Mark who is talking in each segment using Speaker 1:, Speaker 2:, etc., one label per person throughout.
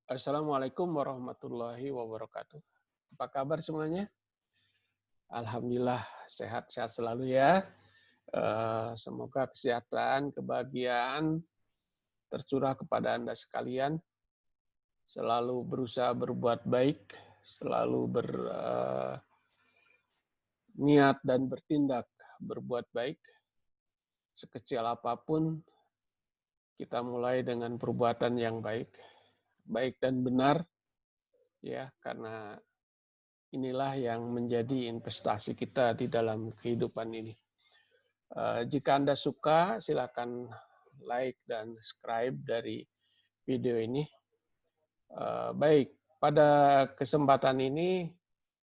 Speaker 1: Assalamualaikum warahmatullahi wabarakatuh. Apa kabar semuanya? Alhamdulillah sehat-sehat selalu ya. Semoga kesehatan, kebahagiaan tercurah kepada Anda sekalian. Selalu berusaha berbuat baik, selalu berniat dan bertindak berbuat baik. Sekecil apapun, kita mulai dengan perbuatan yang baik. Baik dan benar, ya, karena inilah yang menjadi investasi kita di dalam kehidupan ini. Jika Anda suka, silakan like dan subscribe dari video ini. Baik, pada kesempatan ini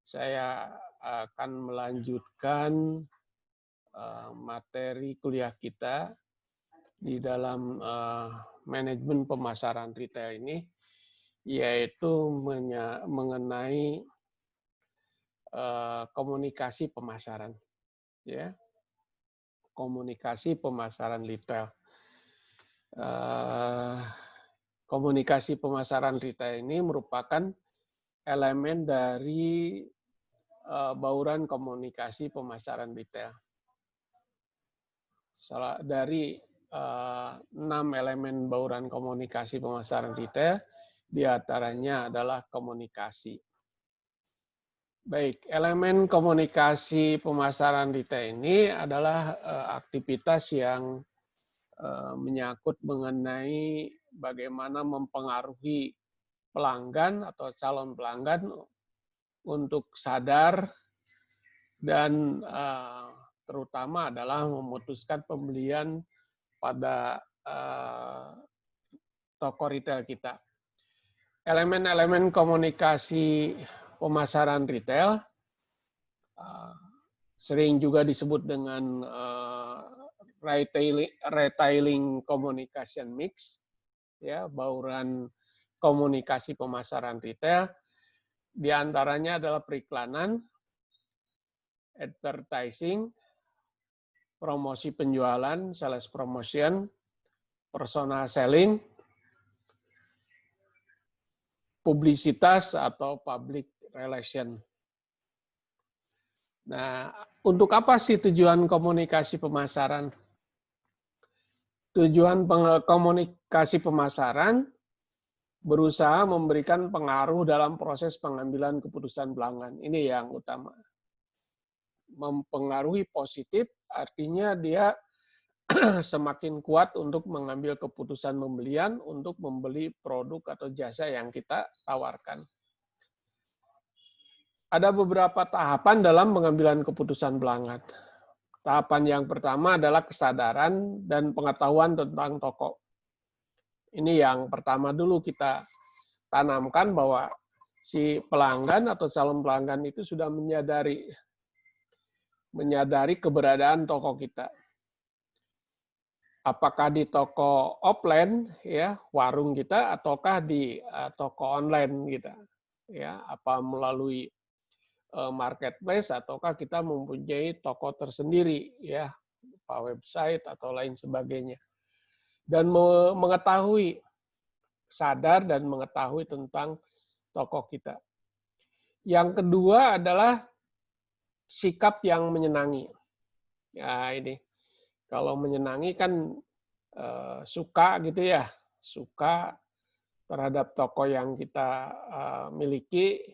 Speaker 1: saya akan melanjutkan materi kuliah kita di dalam manajemen pemasaran retail ini, yaitu mengenai komunikasi pemasaran, ya, komunikasi pemasaran retail. Komunikasi pemasaran retail ini merupakan elemen dari bauran komunikasi pemasaran retail. Dari 6 elemen bauran komunikasi pemasaran retail, diantaranya adalah komunikasi. Baik, elemen komunikasi pemasaran retail ini adalah aktivitas yang menyangkut mengenai bagaimana mempengaruhi pelanggan atau calon pelanggan untuk sadar dan terutama adalah memutuskan pembelian pada toko retail kita. Elemen-elemen komunikasi pemasaran retail sering juga disebut dengan retailing communication mix, ya, bauran komunikasi pemasaran retail. Di antaranya adalah periklanan, advertising, promosi penjualan, sales promotion, personal selling, publisitas atau public relation. Nah, untuk apa sih tujuan komunikasi pemasaran? Tujuan komunikasi pemasaran berusaha memberikan pengaruh dalam proses pengambilan keputusan pelanggan. Ini yang utama. Mempengaruhi positif, artinya dia semakin kuat untuk mengambil keputusan pembelian untuk membeli produk atau jasa yang kita tawarkan. Ada beberapa tahapan dalam pengambilan keputusan pelanggan. Tahapan yang pertama adalah kesadaran dan pengetahuan tentang toko. Ini yang pertama dulu kita tanamkan, bahwa si pelanggan atau calon pelanggan itu sudah menyadari keberadaan toko kita. Apakah di toko offline, ya, warung kita, ataukah di toko online kita, ya, apa melalui marketplace ataukah kita mempunyai toko tersendiri, ya, website atau lain sebagainya. Dan mengetahui, sadar dan mengetahui tentang toko kita. Yang kedua adalah sikap yang menyenangi. Nah, ini kalau menyenangi kan suka gitu ya, suka terhadap toko yang kita miliki.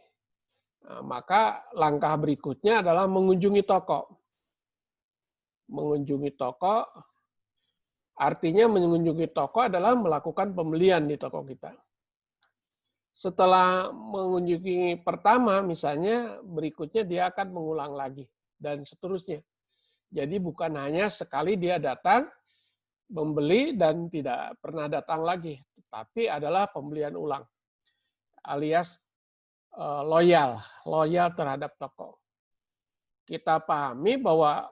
Speaker 1: Maka langkah berikutnya adalah mengunjungi toko. Mengunjungi toko, artinya mengunjungi toko adalah melakukan pembelian di toko kita. Setelah mengunjungi pertama, misalnya, berikutnya dia akan mengulang lagi, dan seterusnya. Jadi bukan hanya sekali dia datang, membeli, dan tidak pernah datang lagi, tetapi adalah pembelian ulang, alias loyal terhadap toko. Kita pahami bahwa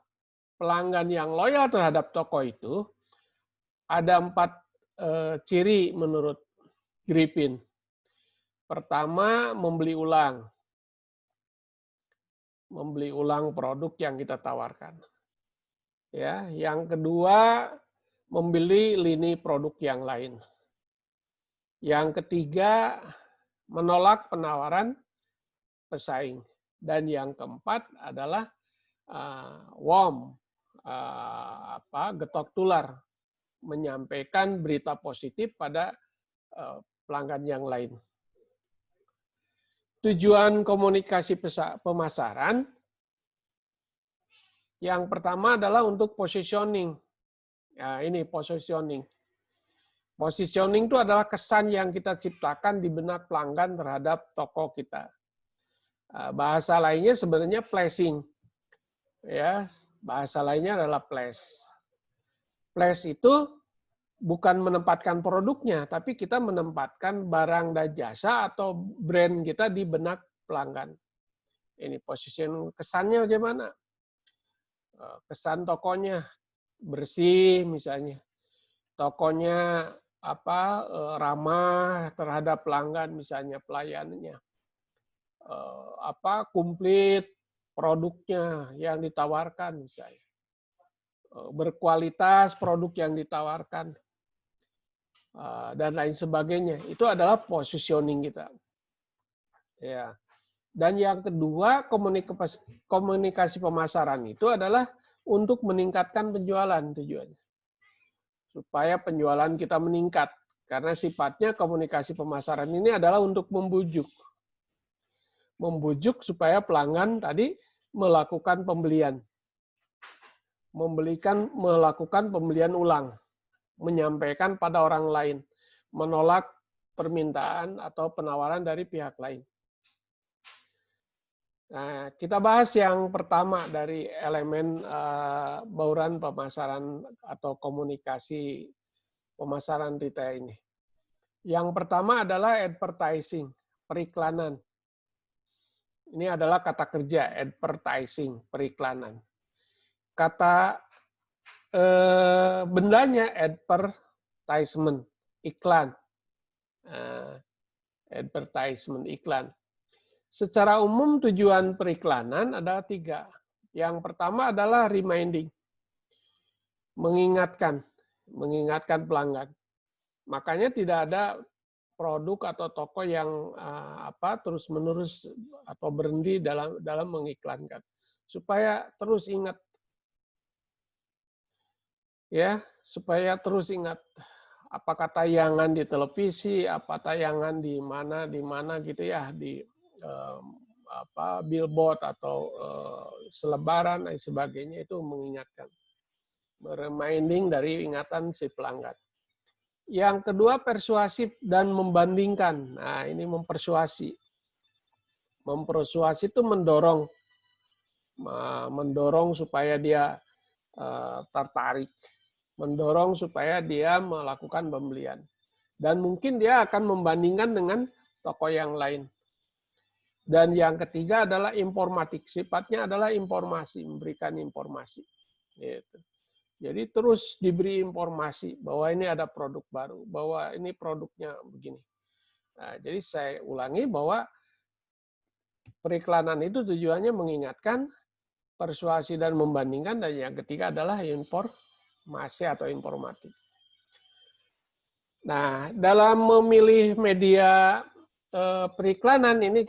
Speaker 1: pelanggan yang loyal terhadap toko itu ada 4 ciri menurut Griffin. Pertama, membeli ulang produk yang kita tawarkan. Ya, yang kedua, membeli lini produk yang lain. Yang ketiga, menolak penawaran pesaing. Dan yang keempat adalah WOM, getok tular, menyampaikan berita positif pada pelanggan yang lain. Tujuan komunikasi pemasaran yang pertama adalah untuk positioning. Ya, ini positioning. Positioning itu adalah kesan yang kita ciptakan di benak pelanggan terhadap toko kita. Bahasa lainnya sebenarnya placing. Ya, bahasa lainnya adalah place. Place itu bukan menempatkan produknya, tapi kita menempatkan barang dan jasa atau brand kita di benak pelanggan. Ini position kesannya bagaimana? Kesan tokonya bersih misalnya. Tokonya ramah terhadap pelanggan misalnya pelayanannya. Komplit produknya yang ditawarkan misalnya. Berkualitas produk yang ditawarkan. Dan lain sebagainya. Itu adalah positioning kita. Ya. Dan yang kedua, komunikasi pemasaran itu adalah untuk meningkatkan penjualan tujuannya. Supaya penjualan kita meningkat. Karena sifatnya komunikasi pemasaran ini adalah untuk membujuk. Membujuk supaya pelanggan tadi melakukan pembelian. Melakukan pembelian ulang. Menyampaikan pada orang lain. Menolak permintaan atau penawaran dari pihak lain. Nah, kita bahas yang pertama dari elemen bauran pemasaran atau komunikasi pemasaran retail ini. Yang pertama adalah advertising, periklanan. Ini adalah kata kerja, advertising, periklanan. Kata bendanya advertisement, iklan. Advertisement, iklan. Secara umum tujuan periklanan adalah 3. Yang pertama adalah reminding. Mengingatkan pelanggan. Makanya tidak ada produk atau toko yang terus-menerus atau berhenti dalam mengiklankan. Supaya terus ingat. Ya, supaya terus ingat apakah tayangan di televisi, apa tayangan di mana gitu ya, di billboard atau selebaran dan sebagainya, itu mengingatkan, reminding dari ingatan si pelanggan. Yang kedua, persuasif dan membandingkan. Nah, ini mempersuasi. Mempersuasi itu mendorong supaya dia tertarik, mendorong supaya dia melakukan pembelian, dan mungkin dia akan membandingkan dengan toko yang lain. Dan yang ketiga adalah informatif. Sifatnya adalah informasi, memberikan informasi. Gitu. Jadi terus diberi informasi bahwa ini ada produk baru, bahwa ini produknya begini. Nah, jadi saya ulangi bahwa periklanan itu tujuannya mengingatkan, persuasi dan membandingkan, dan yang ketiga adalah informasi atau informatif. Nah, dalam memilih media periklanan ini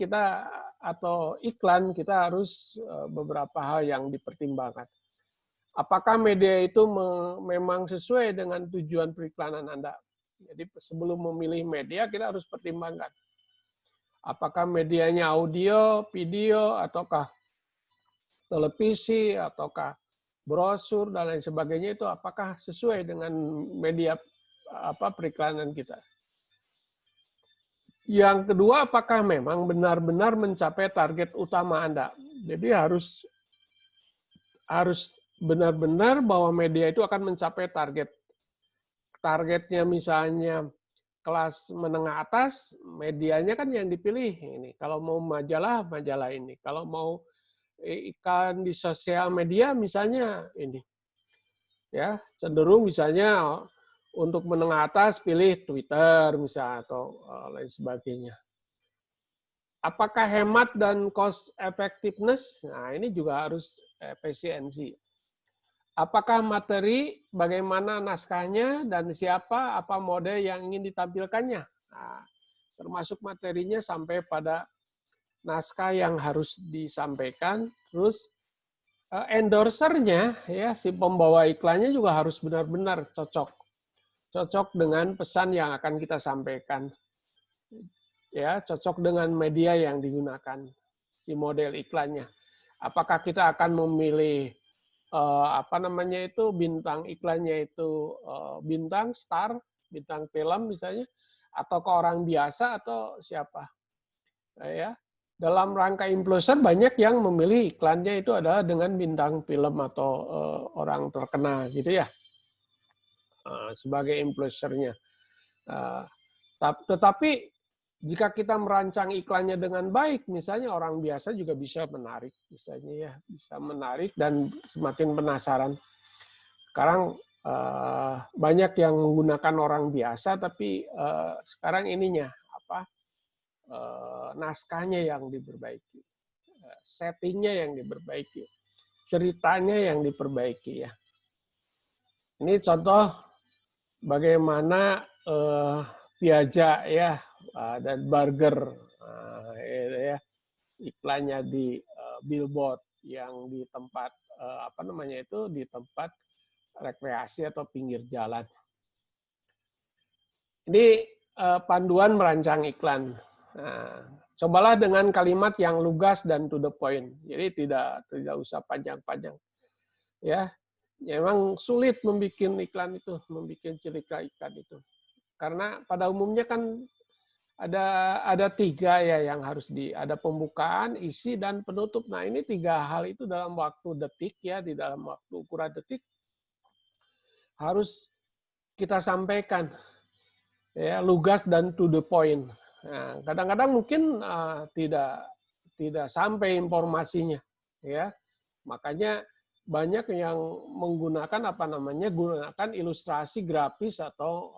Speaker 1: atau iklan, kita harus beberapa hal yang dipertimbangkan. Apakah media itu memang sesuai dengan tujuan periklanan Anda? Jadi sebelum memilih media, kita harus pertimbangkan. Apakah medianya audio, video, ataukah televisi, ataukah brosur, dan lain sebagainya, itu apakah sesuai dengan media periklanan kita? Yang kedua, apakah memang benar-benar mencapai target utama Anda? Jadi harus benar-benar bahwa media itu akan mencapai target. Targetnya misalnya kelas menengah atas, medianya kan yang dipilih ini. Kalau mau majalah ini. Kalau mau iklan di sosial media misalnya ini. Ya, cenderung misalnya untuk menengah atas pilih Twitter misalnya atau lain sebagainya. Apakah hemat dan cost effectiveness? Nah, ini juga harus efisiensi. Apakah materi, bagaimana naskahnya, dan siapa, apa mode yang ingin ditampilkannya. Nah, termasuk materinya sampai pada naskah yang harus disampaikan, terus endorsernya ya si pembawa iklannya juga harus benar-benar cocok dengan pesan yang akan kita sampaikan, ya cocok dengan media yang digunakan si model iklannya. Apakah kita akan memilih apa namanya itu bintang iklannya itu bintang star, bintang film misalnya, atau ke orang biasa atau siapa, ya. Dalam rangka influencer banyak yang memilih iklannya itu adalah dengan bintang film atau orang terkenal gitu ya, sebagai influencernya. Tetapi jika kita merancang iklannya dengan baik, misalnya orang biasa juga bisa menarik, misalnya ya bisa menarik dan semakin penasaran. Sekarang banyak yang menggunakan orang biasa, tapi sekarang ininya apa? Naskahnya yang diperbaiki, settingnya yang diperbaiki, ceritanya yang diperbaiki ya. Ini contoh bagaimana Piaja ya dan burger ya, iklannya di billboard yang di tempat apa namanya itu di tempat rekreasi atau pinggir jalan. Ini panduan merancang iklan. Nah, cobalah dengan kalimat yang lugas dan to the point. Jadi tidak usah panjang-panjang. Ya, memang sulit membuat iklan itu, membuat cerita iklan itu. Karena pada umumnya kan ada 3 ya yang harus ada pembukaan, isi dan penutup. Nah, ini 3 hal itu dalam waktu detik ya, di dalam waktu ukuran detik harus kita sampaikan. Ya, lugas dan to the point. Nah, kadang-kadang mungkin tidak sampai informasinya, ya. Makanya banyak yang menggunakan gunakan ilustrasi grafis atau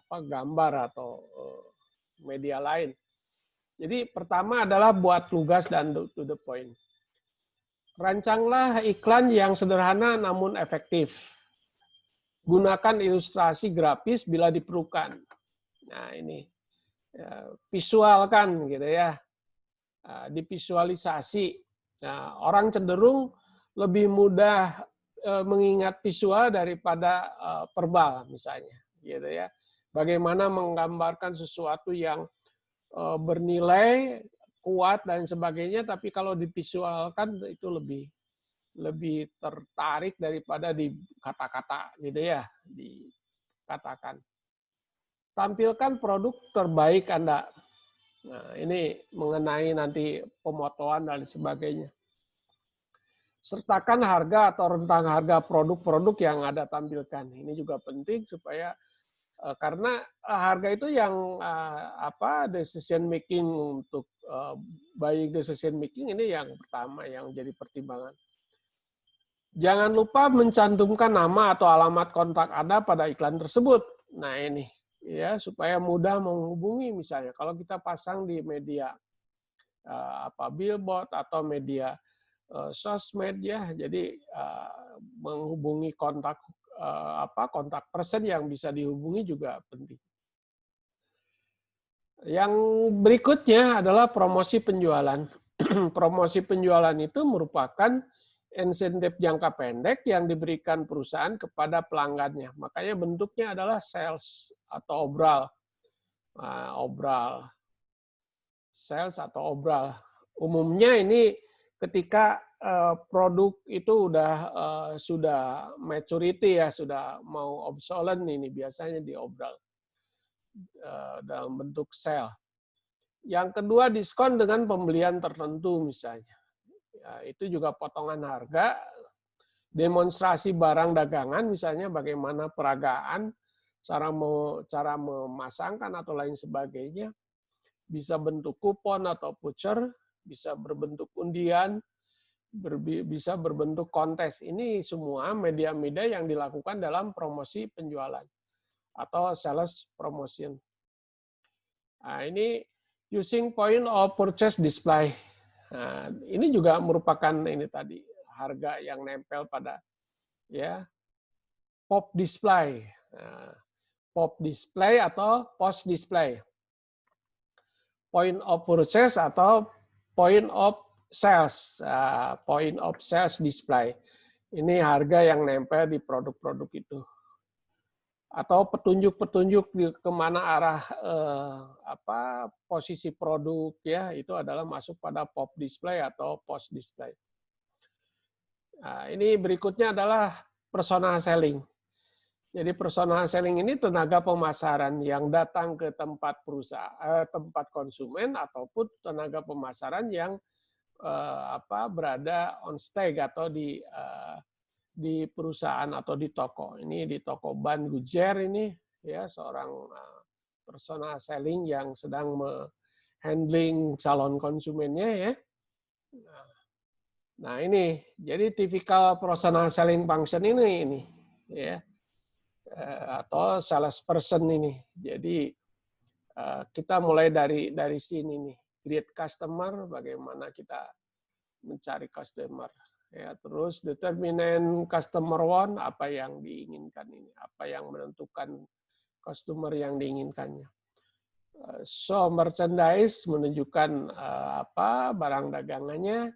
Speaker 1: gambar atau media lain. Jadi pertama adalah buat lugas dan to the point. Rancanglah iklan yang sederhana namun efektif. Gunakan ilustrasi grafis bila diperlukan. Nah ini visualkan gitu ya, divisualisasi. Nah, orang cenderung lebih mudah mengingat visual daripada verbal misalnya, gitu ya. Bagaimana menggambarkan sesuatu yang bernilai kuat dan sebagainya, tapi kalau divisualkan itu lebih tertarik daripada di kata-kata gitu ya, dikatakan. Tampilkan produk terbaik Anda. Nah, ini mengenai nanti pemotoan dan sebagainya. Sertakan harga atau rentang harga produk-produk yang Anda tampilkan. Ini juga penting supaya karena harga itu yang decision making untuk buying decision making ini yang pertama yang jadi pertimbangan. Jangan lupa mencantumkan nama atau alamat kontak Anda pada iklan tersebut. Nah ini ya supaya mudah menghubungi misalnya kalau kita pasang di media billboard atau media sosmed ya, jadi menghubungi kontak person yang bisa dihubungi juga penting. Yang berikutnya adalah promosi penjualan. Promosi penjualan itu merupakan insentif jangka pendek yang diberikan perusahaan kepada pelanggannya. Makanya bentuknya adalah sales atau obral. Sales atau obral. Umumnya ini ketika produk itu sudah maturity ya, sudah mau obsolete ini biasanya diobral dalam bentuk sale. Yang kedua diskon dengan pembelian tertentu misalnya. Ya, itu juga potongan harga, demonstrasi barang dagangan misalnya bagaimana peragaan, cara memasangkan atau lain sebagainya, bisa bentuk kupon atau voucher, bisa berbentuk undian, bisa berbentuk kontes. Ini semua media-media yang dilakukan dalam promosi penjualan atau sales promotion. Nah, ini using point of purchase display. Nah, ini juga merupakan ini tadi harga yang nempel pada ya pop display, pop display atau post display. point of purchase atau point of sales, point of sales display. Ini harga yang nempel di produk-produk itu. Atau petunjuk-petunjuk kemana arah posisi produk, ya, itu adalah masuk pada pop display atau post display. Nah, ini berikutnya adalah personal selling. Jadi personal selling ini tenaga pemasaran yang datang ke tempat perusahaan, tempat konsumen, ataupun tenaga pemasaran yang berada on stage atau di perusahaan atau di toko. Ini di toko ban Goodyear ini, ya, seorang personal selling yang sedang handling calon konsumennya, ya. Nah, ini jadi tipikal personal selling function ini ya, atau sales person ini. Jadi kita mulai dari sini nih, create customer, bagaimana kita mencari customer, ya, terus determine customer want, apa yang diinginkan ini, apa yang menentukan customer yang diinginkannya. So merchandise menunjukkan barang dagangannya,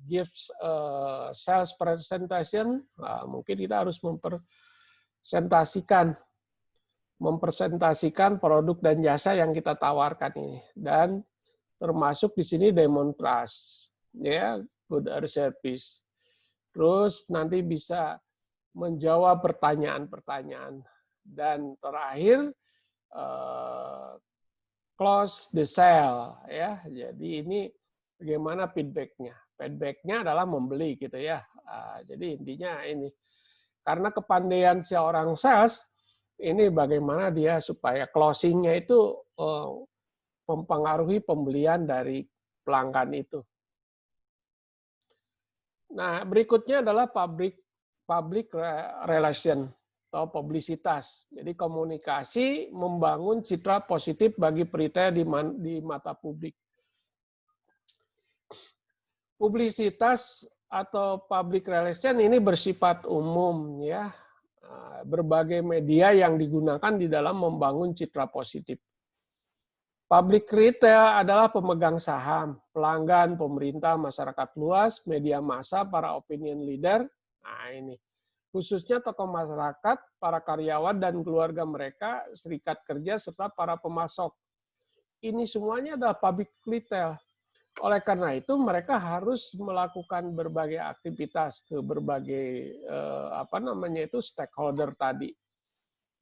Speaker 1: gives sales presentation, mungkin kita harus mempresentasikan produk dan jasa yang kita tawarkan ini, dan termasuk di sini demonstrasi, ya, good service. Terus nanti bisa menjawab pertanyaan-pertanyaan, dan terakhir close the sale, ya. Jadi ini bagaimana feedback-nya? Feedback-nya adalah membeli, gitu ya. Jadi intinya ini, karena kepandaian seorang sales ini bagaimana dia supaya closing-nya itu mempengaruhi pembelian dari pelanggan itu. Nah, berikutnya adalah public relation atau publisitas. Jadi komunikasi membangun citra positif bagi berita di mata publik. Publisitas atau public relation ini bersifat umum, ya. Berbagai media yang digunakan di dalam membangun citra positif. Public retail adalah pemegang saham, pelanggan, pemerintah, masyarakat luas, media massa, para opinion leader. Nah, ini khususnya tokoh masyarakat, para karyawan dan keluarga mereka, serikat kerja, serta para pemasok. Ini semuanya adalah public retail. Oleh karena itu, mereka harus melakukan berbagai aktivitas ke berbagai stakeholder tadi,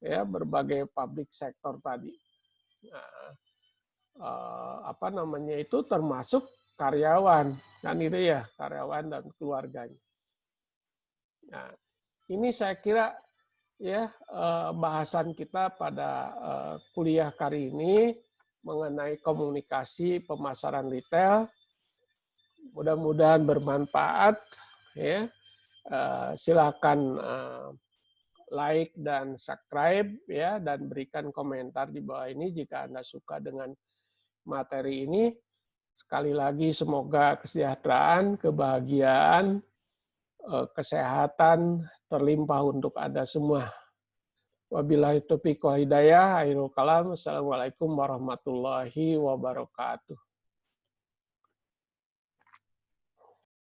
Speaker 1: ya, berbagai public sector tadi. Nah, itu termasuk karyawan, kan itu ya, karyawan dan keluarganya. Nah, ini saya kira, ya, bahasan kita pada kuliah kali ini mengenai komunikasi pemasaran retail. Mudah-mudahan bermanfaat, ya. Silakan like dan subscribe, ya, dan berikan komentar di bawah ini jika Anda suka dengan materi ini. Sekali lagi semoga kesejahteraan, kebahagiaan, kesehatan terlimpah untuk Anda semua. Wabillahi taufiq wal hidayah. Akhirul kalam. Assalamualaikum warahmatullahi wabarakatuh.